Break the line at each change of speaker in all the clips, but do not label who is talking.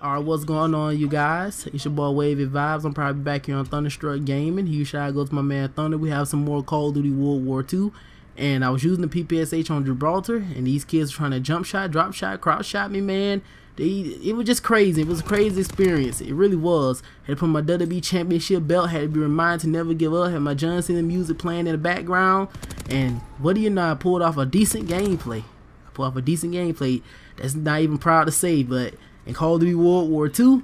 Alright, what's going on, you guys? It's your boy Wavy Vibes. I'm probably back here on ThunderStruckGaming. Here should I go to my man Thunder. We have some more Call of Duty World War II. And I was using the PPSH on Gibraltar, and these kids were trying to jump shot, drop shot, crouch shot me, man. It was just crazy. It was a crazy experience. It really was. Had to put my WW2 Championship belt. Had to be reminded to never give up. Had my John Cena music playing in the background. And what do you know? I pulled off a decent gameplay. That's not even proud to say, but in Call of Duty World War II,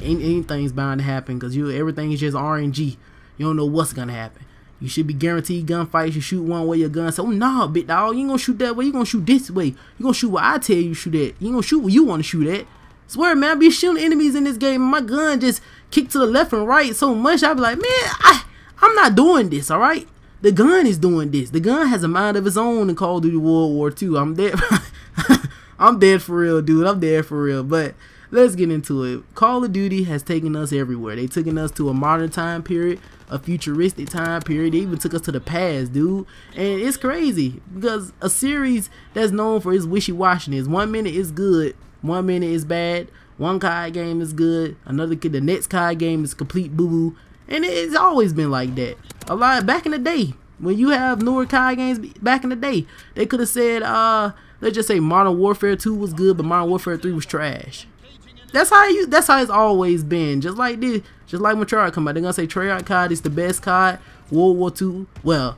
anything's bound to happen because everything is just RNG. You don't know what's gonna happen. You should be guaranteed gunfights. You shoot one way, your gun say, "Oh nah, big dog, you ain't gonna shoot that way. You gonna shoot this way. You gonna shoot what I tell you to shoot at. You ain't gonna shoot what you want to shoot at." Swear, man, I be shooting enemies in this game, and my gun just kick to the left and right so much. I be like, man, I'm not doing this. All right, the gun is doing this. The gun has a mind of its own in Call of Duty World War II. I'm dead. I'm dead for real, dude. I'm dead for real. But let's get into it. Call of Duty has taken us everywhere. They taken us to a modern time period, a futuristic time period. They even took us to the past, dude. And it's crazy because a series that's known for its wishy-washiness. 1 minute is good, 1 minute is bad. One COD game is good, the next COD game is complete boo-boo. And it's always been like that. A lot back in the day, when you have newer COD games back in the day, they could have said, let's just say Modern Warfare 2 was good, but Modern Warfare 3 was trash. That's how it's always been. Just like this, just like when Treyarch come out, they're gonna say Treyarch COD is the best COD. World War II, well,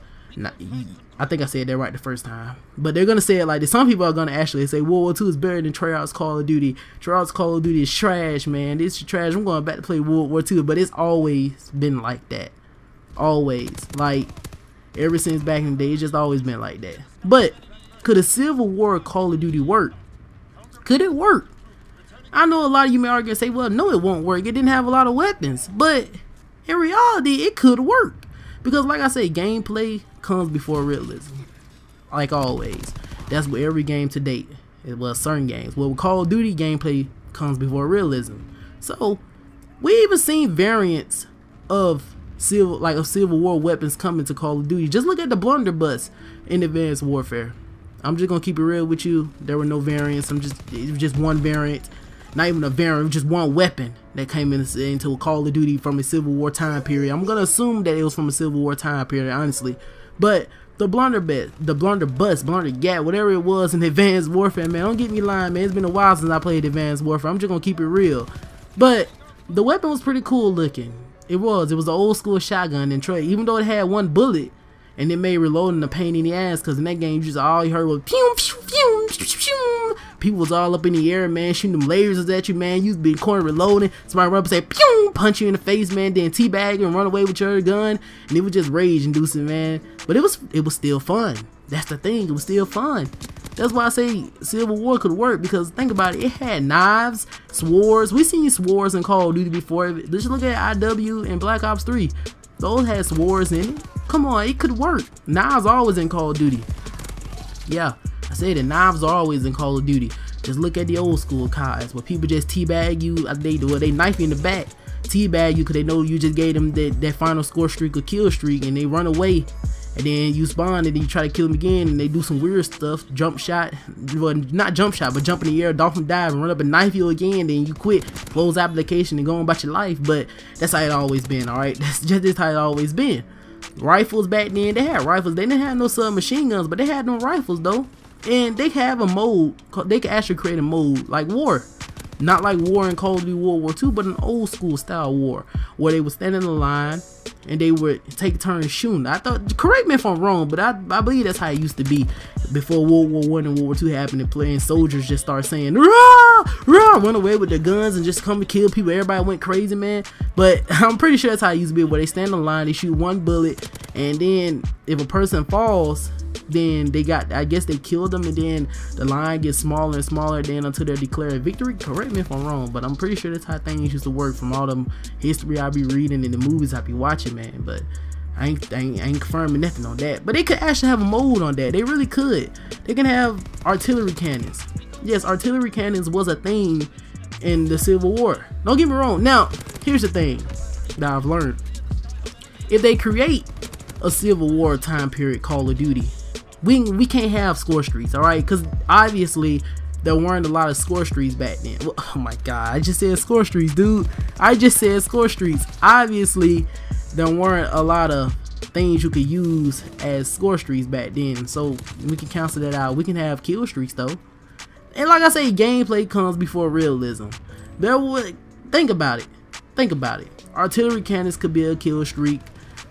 I think I said that right the first time, but they're gonna say it like this. Some people are gonna actually say World War II is better than Treyarch's Call of Duty. Treyarch's Call of Duty is trash, man. This is trash. I'm going back to play World War II, but it's always been like that. Always, like ever since back in the day, it's just always been like that. But could a Civil War Call of Duty work? Could it work? I know a lot of you may argue and say, well, no, it won't work. It didn't have a lot of weapons. But in reality, it could work. Because like I say, gameplay comes before realism. Like always. That's what every game to date. Well, certain games. Well, with Call of Duty, gameplay comes before realism. So, we even seen variants of Civil War weapons coming to Call of Duty. Just look at the blunderbuss in Advanced Warfare. I'm just gonna keep it real with you. There were no variants. It was just one variant. Not even a variant, just one weapon that came into a Call of Duty from a Civil War time period. I'm gonna assume that it was from a Civil War time period, honestly. But the blunderbuss, blunder whatever it was in Advanced Warfare, man, don't get me lying, man. It's been a while since I played Advanced Warfare. I'm just gonna keep it real. But the weapon was pretty cool looking. It was an old school shotgun in Trey, even though it had one bullet. And it made reloading a pain in the ass because in that game, you just all you heard was pew, pew, pew, pew, pew. People was all up in the air, man, shooting them lasers at you, man. You was being corner reloading. Somebody run up and say, pew, punch you in the face, man, then teabag you and run away with your gun. And it was just rage inducing, man. But it was still fun. That's the thing, it was still fun. That's why I say Civil War could work, because think about it, it had knives, swords. We seen swords in Call of Duty before. Let's look at IW and Black Ops 3. Those had swords in it. Come on, it could work. Knives are always in Call of Duty. Yeah, I said it. Knives are always in Call of Duty. Just look at the old school CODs where people just teabag you. They knife you in the back, teabag you because they know you just gave them that final score streak or kill streak, and they run away. And then you spawn, and then you try to kill them again, and they do some weird stuff. Jump shot, well, not jump shot, but jump in the air, dolphin dive, and run up and knife you again. Then you quit, close application, and go on about your life. But that's how it always been, all right. That's just how it always been. Rifles back then, they had rifles. They didn't have no submachine guns, but they had no rifles though. And they have a mode. They can actually create a mode like war. Not like war in Call of Duty World War II, but an old school style war where they would stand in a line and they would take turns shooting. I thought, correct me if I'm wrong, but I believe that's how it used to be before World War I and World War II happened, and playing soldiers just start saying rah, rah, run away with their guns and just come and kill people. Everybody went crazy, man. But I'm pretty sure that's how it used to be, where they stand in a line, they shoot one bullet, and then if a person falls, then I guess they killed them, and then the line gets smaller and smaller then until they're declared victory. Correct me if I'm wrong, but I'm pretty sure that's how things used to work from all the history I be reading and the movies I be watching, man. But I ain't confirming nothing on that. But they could actually have a mode on that. They really could. They can have artillery cannons. Yes, artillery cannons was a thing in the Civil War. Don't get me wrong. Now, here's the thing that I've learned. If they create a Civil War time period Call of Duty, we can't have score streaks, all right? Because obviously there weren't a lot of score streaks back then. Well, oh my god, I just said score streaks, dude. I just said score streaks. Obviously, there weren't a lot of things you could use as score streaks back then, so we can cancel that out. We can have kill streaks though. And like I say, gameplay comes before realism. There would think about it. Think about it. Artillery cannons could be a kill streak.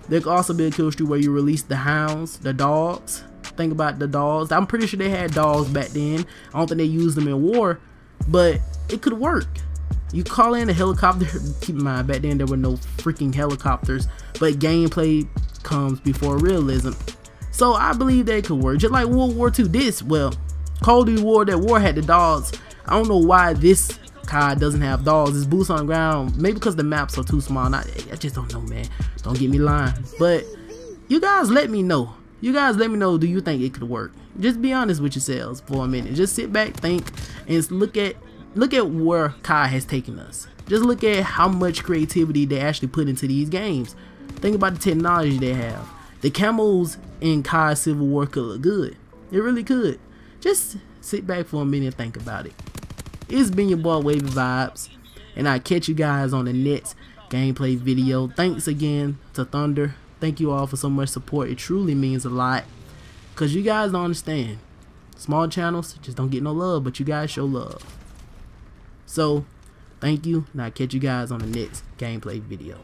There could also be a kill streak where you release the hounds, the dogs. Think about the dogs. I'm pretty sure they had dogs back then. I don't think they used them in war, but it could work. You call in a helicopter. Keep in mind, back then there were no freaking helicopters, but gameplay comes before realism. So I believe that it could work. Just like World War II. Call of Duty War, that war had the dogs. I don't know why this COD doesn't have dogs. It's boots on the ground. Maybe because the maps are too small. I just don't know, man. Don't get me lying. But you guys let me know. You guys let me know, do you think it could work? Just be honest with yourselves for a minute. Just sit back, think, and look at where COD has taken us. Just look at how much creativity they actually put into these games. Think about the technology they have. The camos in COD Civil War could look good. It really could. Just sit back for a minute and think about it. It's been your boy Wavy Vibes, and I'll catch you guys on the next gameplay video. Thanks again to Thunder. Thank you all for so much support. It truly means a lot, because you guys don't understand. Small channels just don't get no love, but you guys show love. So, thank you, and I'll catch you guys on the next gameplay video.